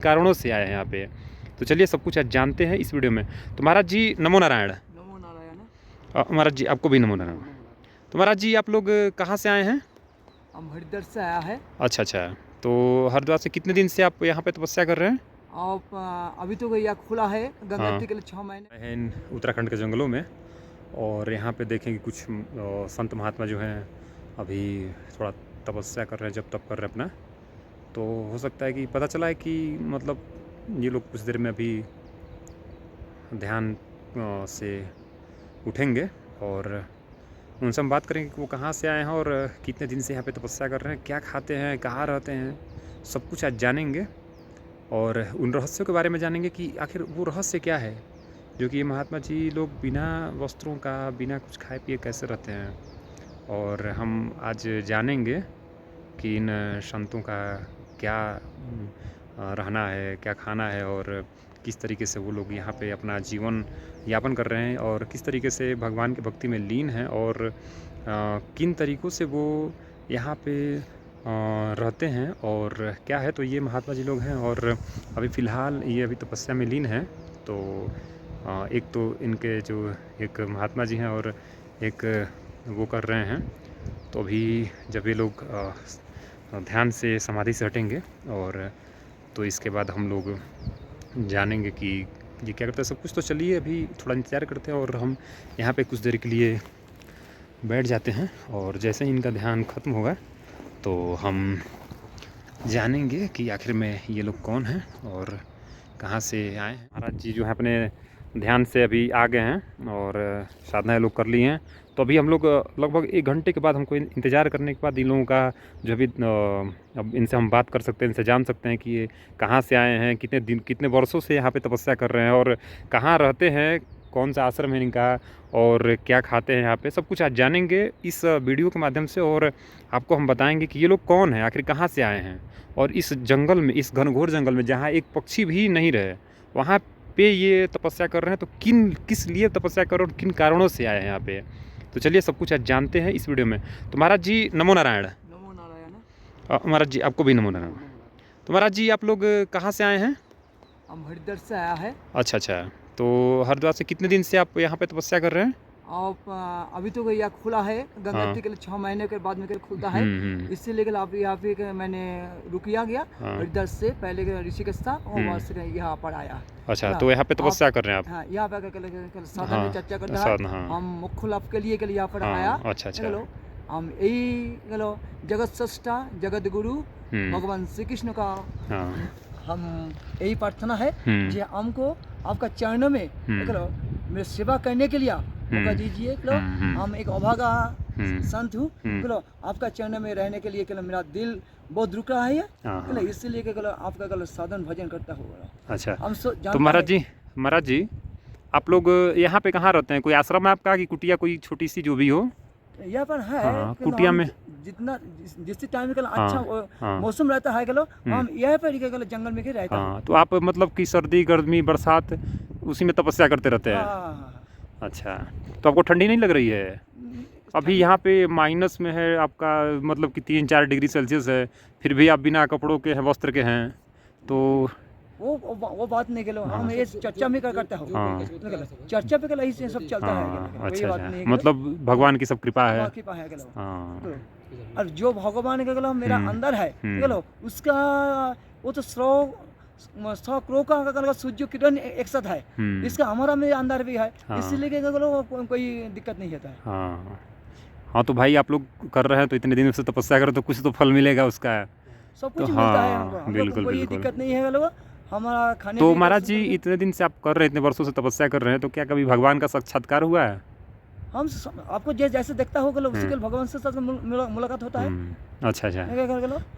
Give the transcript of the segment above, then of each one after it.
कारणों से आए हैं यहाँ पे। तो चलिए सब कुछ आज जानते हैं इस वीडियो में। तो महाराज जी नमो नारायण। नमो नारायण। महाराज जी आपको भी नमो नारायण। तो महाराज जी आप लोग कहाँ से आए हैं? हम हरिद्वार से आया है। अच्छा अच्छा। तो हरिद्वार से कितने दिन से आप यहाँ पे तपस्या कर रहे हैं? और अभी तो यह खुला है गंगा के लिए 6 महीने हैं उत्तराखंड के जंगलों में, और यहाँ पे देखेंगे कुछ संत महात्मा जो हैं अभी थोड़ा तपस्या कर रहे हैं, जब तप कर रहे हैं अपना। तो हो सकता है कि पता चला है कि मतलब ये लोग कुछ देर में अभी ध्यान से उठेंगे, और उनसे हम बात करेंगे कि वो कहाँ से आए हैं और कितने दिन से यहाँ पे तपस्या कर रहे हैं, क्या खाते हैं, कहाँ रहते हैं, सब कुछ आज जानेंगे। और उन रहस्यों के बारे में जानेंगे कि आखिर वो रहस्य क्या है जो कि ये महात्मा जी लोग बिना वस्त्रों का, बिना कुछ खाए पिए कैसे रहते हैं। और हम आज जानेंगे कि इन संतों का क्या रहना है, क्या खाना है, और किस तरीके से वो लोग यहाँ पे अपना जीवन यापन कर रहे हैं, और किस तरीके से भगवान की भक्ति में लीन हैं, और किन तरीक़ों से वो यहाँ पे रहते हैं और क्या है। तो ये महात्मा जी लोग हैं, और अभी फ़िलहाल ये अभी तपस्या में लीन हैं। तो एक तो इनके जो एक महात्मा जी हैं और एक वो कर रहे हैं। तो अभी जब ये लोग ध्यान से समाधि से हटेंगे, और तो इसके बाद हम लोग जानेंगे कि ये क्या करते हैं सब कुछ। तो चलिए अभी थोड़ा इंतज़ार करते हैं, और हम यहाँ पे कुछ देर के लिए बैठ जाते हैं, और जैसे ही इनका ध्यान ख़त्म होगा तो हम जानेंगे कि आखिर में ये लोग कौन हैं और कहाँ से आए हैं। महाराज जी जो है अपने ध्यान से अभी आ गए हैं, और साधनाएं लोग कर ली हैं। तो अभी हम लोग लगभग 1 घंटे के बाद, हमको इंतज़ार करने के बाद इन लोगों का जो अभी अब इनसे हम बात कर सकते हैं, इनसे जान सकते हैं कि ये कहाँ से आए हैं, कितने दिन, कितने वर्षों से यहाँ पे तपस्या कर रहे हैं, और कहाँ रहते हैं, कौन सा आश्रम है इनका, और क्या खाते हैं यहाँ पे। सब कुछ आज जानेंगे इस वीडियो के माध्यम से, और आपको हम बताएंगे कि ये लोग कौन हैं, आखिर कहाँ से आए हैं, और इस जंगल में, इस घनघोर जंगल में जहाँ एक पक्षी भी नहीं रहे, वहाँ पे ये तपस्या कर रहे हैं। तो किस लिए तपस्या कर रहे हैं और किन कारणों से आए हैं यहाँ पे। तो चलिए सब कुछ आज जानते हैं इस वीडियो में। तो महाराज जी नमो नारायण। नमो नारायण। महाराज जी आपको भी नमो नारायण। तो महाराज जी आप लोग कहाँ से आए हैं? हम हरिद्वार से आया है। अच्छा अच्छा। तो हरिद्वार से कितने दिन से आप यहाँ पे तपस्या कर रहे हैं? और अभी तो यह खुला है गंगा के लिए 6 महीने के बाद में खुलता है। इसीलिए आप यहाँ पे मैंने रुकिया गया। हरिद्वार से पहले ऋषिकेश था, और वहाँ से यहाँ पर आया। अच्छा, तो यहाँ पे तपस्या कर रहे हैं आप? हाँ, यहाँ पे साधन में चर्चा करता है। हम मुख्य लाभ के लिए यहाँ पर आया। अच्छा अच्छा। हम यही जगत सृष्टा जगत गुरु भगवान श्री कृष्ण का हम यही प्रार्थना है कि हमको आपका चरण में मेरे सेवा करने के लिए मौका दीजिए। हम एक अभागा संत हूँ, आपका चरण में रहने के लिए मेरा दिल बहुत रुक रहा है, इसलिए आपका साधन भजन करता होगा। अच्छा, तो महाराज जी आप लोग यहाँ पे कहाँ रहते हैं? कोई आश्रम है आपका कि कुटिया कोई छोटी सी जो भी हो? यहाँ पर है कुटिया में जितना जिस टाइम में अच्छा मौसम रहता है हम यहाँ पर जंगल में रहता है। तो आप मतलब कि सर्दी गर्मी बरसात उसी में तपस्या करते रहते हैं? अच्छा, तो आपको ठंडी नहीं लग रही है? अभी यहाँ पे माइनस में है आपका, मतलब कि 3-4 डिग्री सेल्सियस है, फिर भी आप बिना कपड़ों के हैं, वस्त्र के हैं। तो वो बात नहीं के हम ये चर्चा में करते हो। चर्चा पे यही सब चलता है। अच्छा, मतलब भगवान की सब कृपा है। और जो भगवान के मेरा अंदर है उसका वो तो 100 करोड़ का सूर्य किरण एक साथ है, इसका हमारा में अंदर भी है, इसलिए कोई दिक्कत नहीं होता है। हाँ, तो भाई आप लोग कर रहे हैं तो इतने दिन से तपस्या करो तो कुछ तो फल मिलेगा उसका। सब कुछ मिलता है हमको, बिल्कुल कोई दिक्कत नहीं है हमारा खाने। तो महाराज जी इतने दिन से आप कर रहे हैं, इतने वर्षों से तपस्या कर रहे हैं, तो क्या कभी भगवान का साक्षात्कार हुआ है? हम आपको जैसे देखता होगा उसी के भगवान से साथ मुलाकात होता है। अच्छा अच्छा।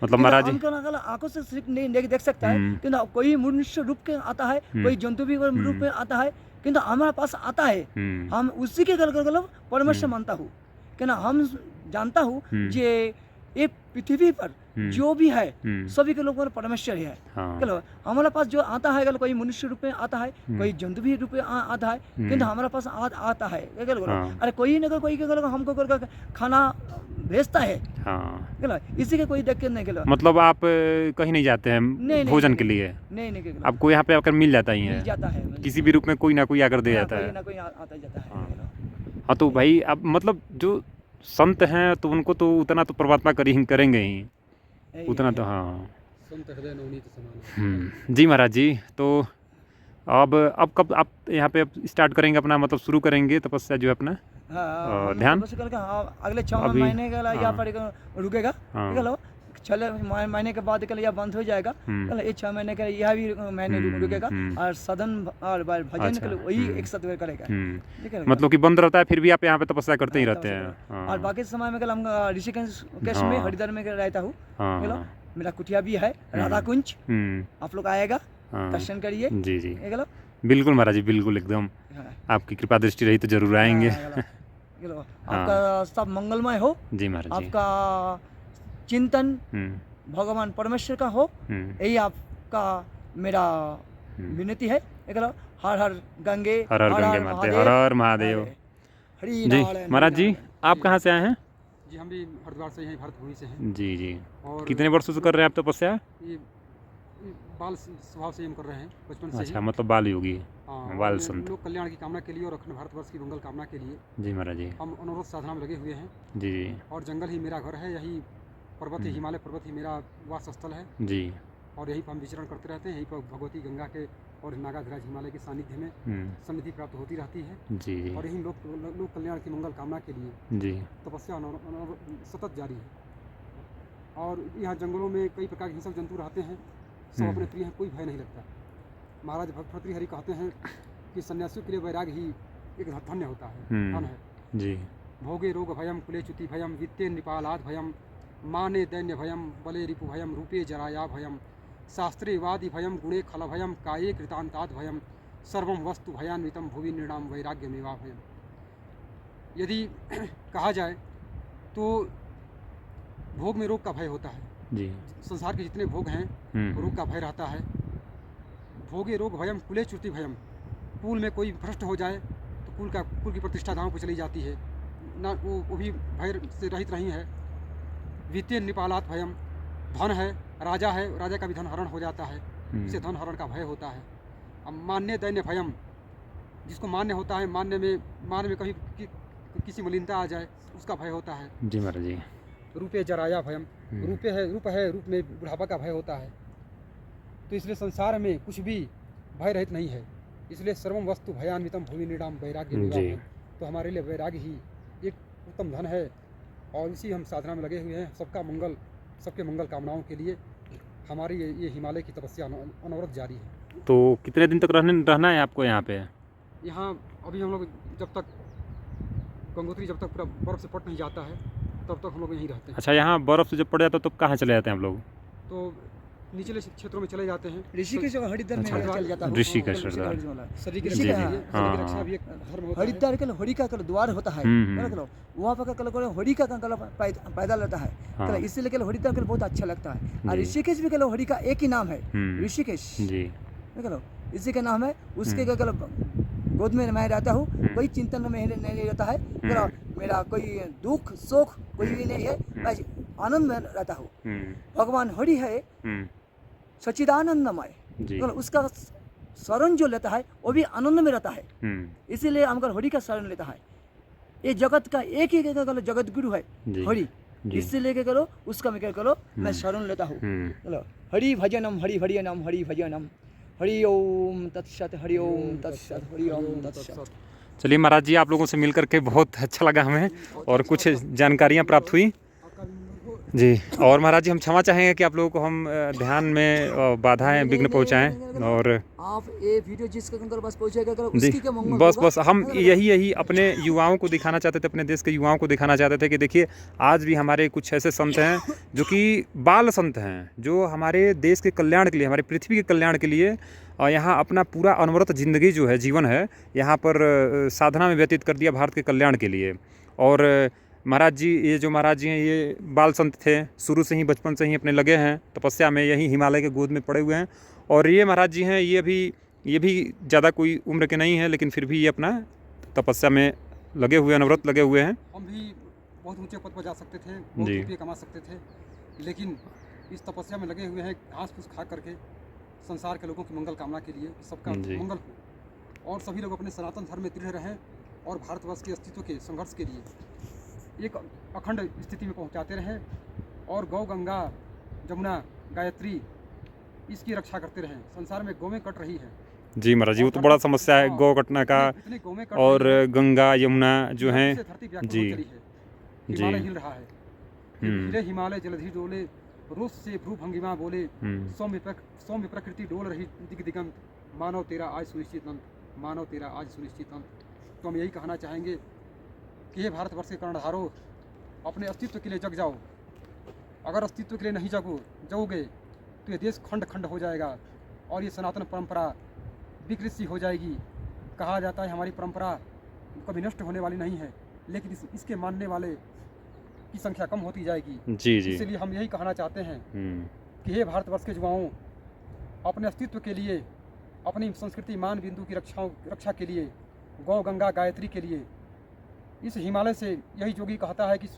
मतलब महाराज जी आंखों से सिर्फ नहीं देख सकता है, किंतु कोई मनुष्य रूप के आता है, कोई जंतु भी रूप में आता है, किंतु हमारे पास आता है। हम उसी के परमेश्वर मानता हूँ, क्या हम जानता हूँ जे ये पृथ्वी पर जो भी है सभी के लोगों परमेश्वर है। हमारे पास जो आता है कोई मनुष्य रूप में आता है, कोई जंतु भी रूप में आता है, किंतु हमारे पास आता है। अरे कोई न कोई हमको खाना भेजता है, हाँ, बोला इसी के कोई दिक्कत नहीं, बोला मतलब आप कहीं नहीं जाते हैं नहीं, भोजन के लिए, नहीं, आपको यहाँ पे आकर मिल जाता ही मिल है, जाता है, किसी भी रूप में कोई ना कोई आकर दे हाँ, जाता कोई है। ना कोई आता जाता है, हाँ। बोला। हाँ, तो भाई अब मतलब जो संत हैं तो उनको तो उतना तो परमात्मा करेंगे ही, यही उतना है। तो हाँ। संत हृदय नवनीत समान। जी महाराज जी, तो अब कब आप यहाँ पे स्टार्ट करेंगे अपना, मतलब शुरू करेंगे तपस्या जो है अपना हाँ, हम ध्यान? तपस्या करके, हाँ, अगले 6 अभी महीने के लिए यहाँ हाँ। पर रुकेगा, हाँ। ठीक है, 6 महीने के बाद के लिए यह बंद हो जाएगा, ये 6 महीने के यह भी महीने रुकेगा, और सदन और भजन अच्छा, के लिए वही एक साथ में करेगा, ठीक है, मतलब कि बंद रहता है फिर भी आप यहाँ पे तपस्या करते ही रहते हैं। और हाँ, बाकी समय में हम ऋषिकेश में हाँ। हरिद्वार में रहता हूँ, हाँ, ठीक है, हाँ, मेरा कुटिया भी है राधा कुंज, आप लोग आएगा हाँ। दर्शन करिए, जी जी, ठीक है, बिल्कुल महाराज जी, बिल्कुल एकदम, हाँ, आपकी कृपा दृष्टि रही तो जरूर आएंगे। आपका सब मंगलमय हो, जी महाराज जी। आपका चिंतन भगवान परमेश्वर का हो, यही आपका मेरा विनती है, एक हर हर गंगे, हर हर गंगे माते, हर हर महादेव। हरि जी नारायण, महाराज जी, आप कहाँ से आए हैं? जी हम भी हरिद्वार से यहीं भरतभूमि से हैं। जी जी, और कितने वर्षों से कर रहे हैं आप तपस्या? ये बाल स्वभाव से हम कर रहे हैं बचपन से अच्छा, ही। मतलब बाल योगी, हाँ, बाल और संत। लोक कल्याण की कामना के लिए और अखंड भारतवर्ष की मंगल कामना के लिए जी महाराज जी। हम अनवरत साधना में लगे हुए हैं। जी जी और जंगल ही मेरा घर है, यही पर्वत ही, हिमालय पर्वत ही मेरा वास स्थल है, जी। और यहीं पर हम विचरण करते रहते हैं। यहीं पर भगवती गंगा के और नागाधिराज हिमालय के सानिध्य में समृद्धि प्राप्त होती रहती है। जी जी और यही लोक कल्याण की मंगल कामना के लिए जी। तपस्या सतत जारी है। और यहाँ जंगलों में कई प्रकार के हिंसक जंतु रहते हैं, सब अपने प्रिय हैं, कोई भय नहीं लगता। महाराज भर्तृहरि कहते हैं कि सन्यासियों के लिए वैराग्य ही एक धन्य होता है, धन है। जी। भोगे रोग भयम, कुले च्युति भयम, वित्ते नृपालाद भयम, माने दैन्य भयम, बले रिपु भयम, रूपे जराया भयम, शास्त्रे वादि भयम, गुणे खल भयम, काये कृतांतात् भयम, सर्वम वस्तु भयान्वितम, भुवि नृणाम वैराग्यमेवा भयम। यदि कहा जाए तो भोग में रोग का भय होता है। जी। संसार के जितने भोग हैं रोग का भय रहता है। भोगे रोग भयम, कुले च्युति भयम, कुल में कोई भ्रष्ट हो जाए तो कुल की प्रतिष्ठा दांव पर चली जाती है ना, वो भी भय से रहित नहीं है। वित्तीय निपालात भयम, धन है, राजा है, राजा का भी धन हरण हो जाता है, इसे धन हरण का भय होता है। अब मान्य दैन्य भयम, जिसको मान्य होता है, मान्य में कभी किसी मलिनता आ जाए उसका भय होता है। जी महाराज जी। रूपे जराया भयम, रूप में बुढ़ापा का भय होता है। तो इसलिए संसार में कुछ भी भय रहित नहीं है। इसलिए सर्वम वस्तु भयान्वितम, भुवि नृणाम वैराग्य। तो हमारे लिए वैराग्य ही एक उत्तम धन है, और इसी हम साधना में लगे हुए हैं। सबके मंगल कामनाओं के लिए हमारी ये हिमालय की तपस्या अनवरत जारी है। तो कितने दिन तक रहना है आपको यहाँ पे? यहाँ अभी हम लोग जब तक गंगोत्री पूरा बर्फ से पट नहीं जाता है तब तक हम लोग यहीं रहते हैं। अच्छा, यहाँ बर्फ से जब पड़ जाता है तब कहाँ चले जाते हैं हम लोग? तो निचले क्षेत्रों में चले जाते हैं। ऋषिकेश और हरिद्वार में चल जाता हूँ। ऋषिकेश शरीर की जी, रक्षा भी एक धर्म होता है। हरिद्वार के होलिका का द्वार होता है, वहाँ पर होलिका का पैदा लेता है, इसीलिए हरिद्वार के बहुत अच्छा लगता है। और ऋषिकेश भी होलिका एक ही नाम है, ऋषिकेश, इसी का नाम है। उसके गोद में मैं रहता हूँ, कोई चिंतन में नहीं रहता है, मेरा कोई दुख सुख कोई भी नहीं है, मैं आनंद में रहता हूँ। भगवान हरि है सच्चिदानंदमय, उसका शरण जो लेता है वो भी आनंद में रहता है। इसीलिए हम हरि का शरण लेता है। ये जगत का एक ही जगत गुरु है हरि, इसलिए क्या करो उसका मैं क्या करो मैं शरण लेता हूँ। हरि भजनम, हरि भजनम, हरि भजनम, हरि ओम तत्सत, हरि ओम तत्सत, हरि ओम तत्सत। चलिए महाराज जी, आप लोगों से मिल करके बहुत अच्छा लगा हमें, और कुछ जानकारियाँ प्राप्त हुई जी। और महाराज जी, हम क्षमा चाहेंगे कि आप लोगों को हम ध्यान में बाधाएं विघ्न पहुंचाएं। और आप ये वीडियो जिसके पास पहुंचेगा जी, बस हम यही अपने युवाओं को दिखाना चाहते थे, अपने देश के युवाओं को दिखाना चाहते थे कि देखिए आज भी हमारे कुछ ऐसे संत हैं जो कि बाल संत हैं, जो हमारे देश के कल्याण के लिए, हमारी पृथ्वी के कल्याण के लिए यहाँ अपना पूरा अनवरत ज़िंदगी जो है, जीवन है, यहाँ पर साधना में व्यतीत कर दिया भारत के कल्याण के लिए। और महाराज जी, ये जो महाराज जी हैं ये बाल संत थे, शुरू से ही बचपन से ही अपने लगे हैं तपस्या में, यहीं हिमालय के गोद में पड़े हुए हैं। और ये महाराज जी हैं, ये भी ज़्यादा कोई उम्र के नहीं हैं, लेकिन फिर भी ये अपना तपस्या में लगे हुए, अनवरत लगे हुए हैं। हम भी बहुत ऊंचे पद पर जा सकते थे, बहुत जी। रुपये कमा सकते थे, लेकिन इस तपस्या में लगे हुए हैं घास फूस खा करके संसार के लोगों की मंगल कामना के लिए कि सबका जी। मंगल हो और सभी लोग अपने सनातन धर्म में दृढ़ रहें और भारतवर्ष के अस्तित्व के संघर्ष के लिए एक अखंड स्थिति में पहुंचाते रहें और गौ गंगा जमुना गायत्री इसकी रक्षा करते रहें। संसार में गौवें कट रही है जी महाराज जी, वो तो बड़ा समस्या है गौ कटना का, इतनी गौवें कट और रही है, गंगा यमुना जो धरती हैं। से धरती व्याकुल जी। हो चली है, जी। हिमालय हिल रहा है, हम्म। हिले हिमालय जलधि डोले, रोष से भ्रू भंगिमा बोले, हम्म। सौम्य प्रकृति डोल रही दिग दिगंत, मानव तेरा आज सुनिश्चित अंत, मानव तेरा आज सुनिश्चित अंत। तो हम यही कहना चाहेंगे कि हे भारतवर्ष के कर्णधारों, अपने अस्तित्व के लिए जग जाओ। अगर अस्तित्व के लिए नहीं जगोगे तो ये देश खंड खंड हो जाएगा और ये सनातन परंपरा विकृत सी हो जाएगी। कहा जाता है हमारी परंपरा कभी नष्ट होने वाली नहीं है, लेकिन इसके मानने वाले की संख्या कम होती जाएगी। जी जी। इसलिए हम यही कहना चाहते हैं हम्म। कि हे भारतवर्ष के युवाओं, अपने अस्तित्व के लिए, अपनी संस्कृति मान बिंदु की रक्षा के लिए, गौ गंगा गायत्री के लिए, इस हिमालय से यही योगी कहता है कि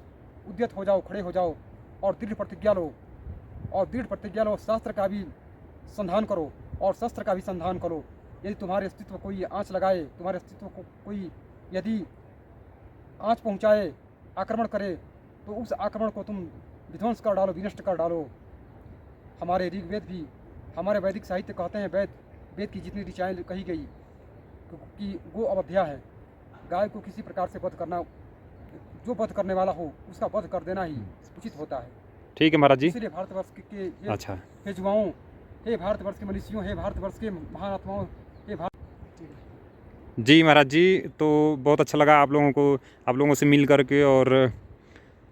उद्यत हो जाओ, खड़े हो जाओ और दृढ़ प्रतिज्ञा लो, और दृढ़ प्रतिज्ञा लो, शास्त्र का भी संधान करो और शस्त्र का भी संधान करो। यदि तुम्हारे अस्तित्व को कोई आँच लगाए, तुम्हारे अस्तित्व को कोई यदि आँच पहुँचाए, आक्रमण करे, तो उस आक्रमण को तुम विध्वंस कर डालो, विनष्ट कर डालो। हमारे ऋग्वेद भी, हमारे वैदिक साहित्य कहते हैं, वेद की जितनी ऋचाएँ कही गई कि गो अवध्या है, गाय को किसी प्रकार से वध करना, जो वध करने वाला हो उसका वध कर देना ही उचित होता है। ठीक है महाराज जी। इसलिए भारतवर्ष के अच्छा। हे युवाओं, हे भारतवर्ष के मनुष्यों, हे भारतवर्ष के महान आत्माओं, हे भारत। जी महाराज जी, तो बहुत अच्छा लगा आप लोगों से मिल करके, और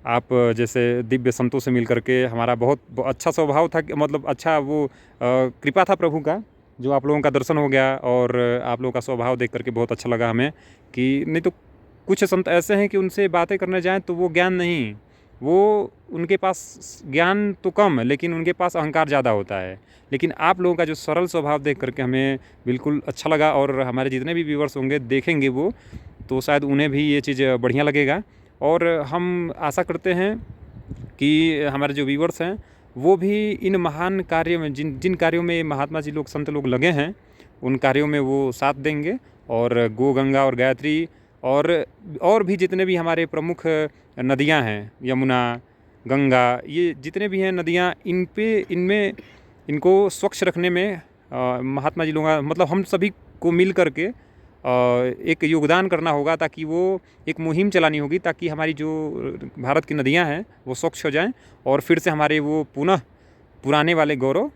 आप जैसे दिव्य संतों से मिल करके हमारा बहुत अच्छा स्वभाव था, मतलब अच्छा वो कृपा था प्रभु का, जो आप लोगों का दर्शन हो गया। और आप लोगों का स्वभाव देख करके बहुत अच्छा लगा हमें, कि नहीं तो कुछ संत ऐसे हैं कि उनसे बातें करने जाएं तो वो ज्ञान नहीं, वो उनके पास ज्ञान तो कम है लेकिन उनके पास अहंकार ज़्यादा होता है। लेकिन आप लोगों का जो सरल स्वभाव देख करके हमें बिल्कुल अच्छा लगा, और हमारे जितने भी व्यूवर्स होंगे देखेंगे वो, तो शायद उन्हें भी ये चीज़ बढ़िया लगेगा। और हम आशा करते हैं कि हमारे जो व्यूवर्स हैं वो भी इन महान कार्यों में, जिन कार्यों में महात्मा जी लोग, संत लोग लगे हैं, उन कार्यों में वो साथ देंगे। और गो गंगा और गायत्री और भी जितने भी हमारे प्रमुख नदियां हैं, यमुना, गंगा, ये जितने भी हैं नदियां, इनमें इनको स्वच्छ रखने में महात्मा जी लोग, मतलब हम सभी को मिल करके एक योगदान करना होगा, ताकि वो एक मुहिम चलानी होगी, ताकि हमारी जो भारत की नदियां हैं वो स्वच्छ हो जाएं और फिर से हमारे वो पुनः पुराने वाले गौरव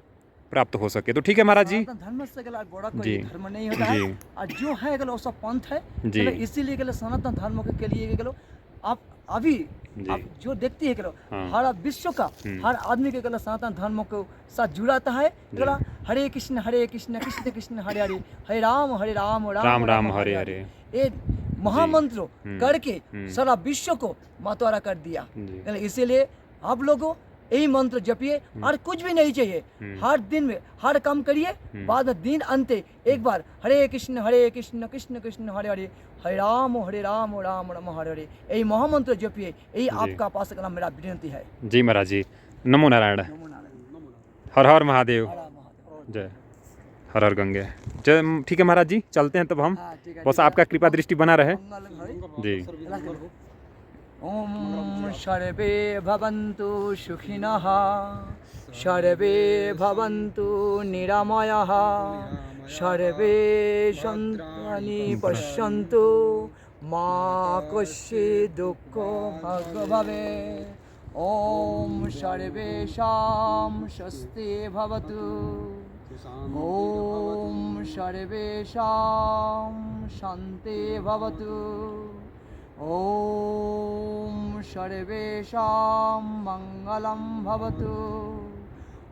प्राप्त हो सके। तो ठीक है महाराज जी। सनातन धर्म से गला बड़ा जी। कोई धर्म नहीं होता है, जी। और जो है गलो सब पंथ है। जी। गलो इसीलिए गलो सनातन धर्म के लिए गलो आप अभी जी। आप जो देखती है गलो हाँ। हर विश्व का हर आदमी के गलो सनातन धर्म को साथ जुड़ाता है। गलो हरे कृष्ण कृष्ण कृष्ण हरे हरे, हरे राम राम राम हरे हरे, ये महामंत्र करके सारा विश्व को मतवारा कर दिया। इसीलिए आप लोगों यही मंत्र जपिए, और कुछ भी नहीं चाहिए। हर दिन में हर काम करिए, बाद में दिन अंत एक बार हरे कृष्ण कृष्ण कृष्ण हरे हरे, हरे राम राम राम हरे हरे, यही महामंत्र जपिए। यही आपका पास करना मेरा विनती है। जी महाराज जी, नमो नारायण, नमो नारायण, हर हर महादेव, हर हर महादेव। जय हर हर गंगे जय। ठीक है महाराज जी, चलते हैं तब हम। हाँ, ठीक है, बस ठीक है। आपका कृपा दृष्टि बना रहे। मंगल हरि। जी। ओम सर्वे भवन्तु सुखिनः, सर्वे भवन्तु निरामयाः, सर्वे सन्तु पश्यन्तु मा कश्चित् दुःखं भवेत्। ओम सर्वेषां स्वस्ति भवतु, ओम सर्वेषां शान्ति भवतु, ओम सर्वेषां मंगलं भवतु,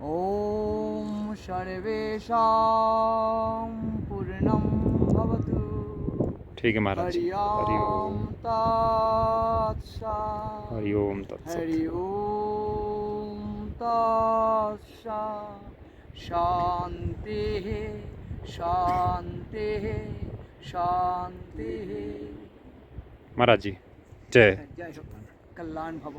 ओम सर्वेषां पूर्णं भवतु। ठीक है महाराज जी। हरि ओम तत्सत्, हरि ओम तत्सत्। हरि ओम तत्सत्। शांति शांति शांति। महाराज जी जय। जय श्री कृष्ण। कल्याण भव।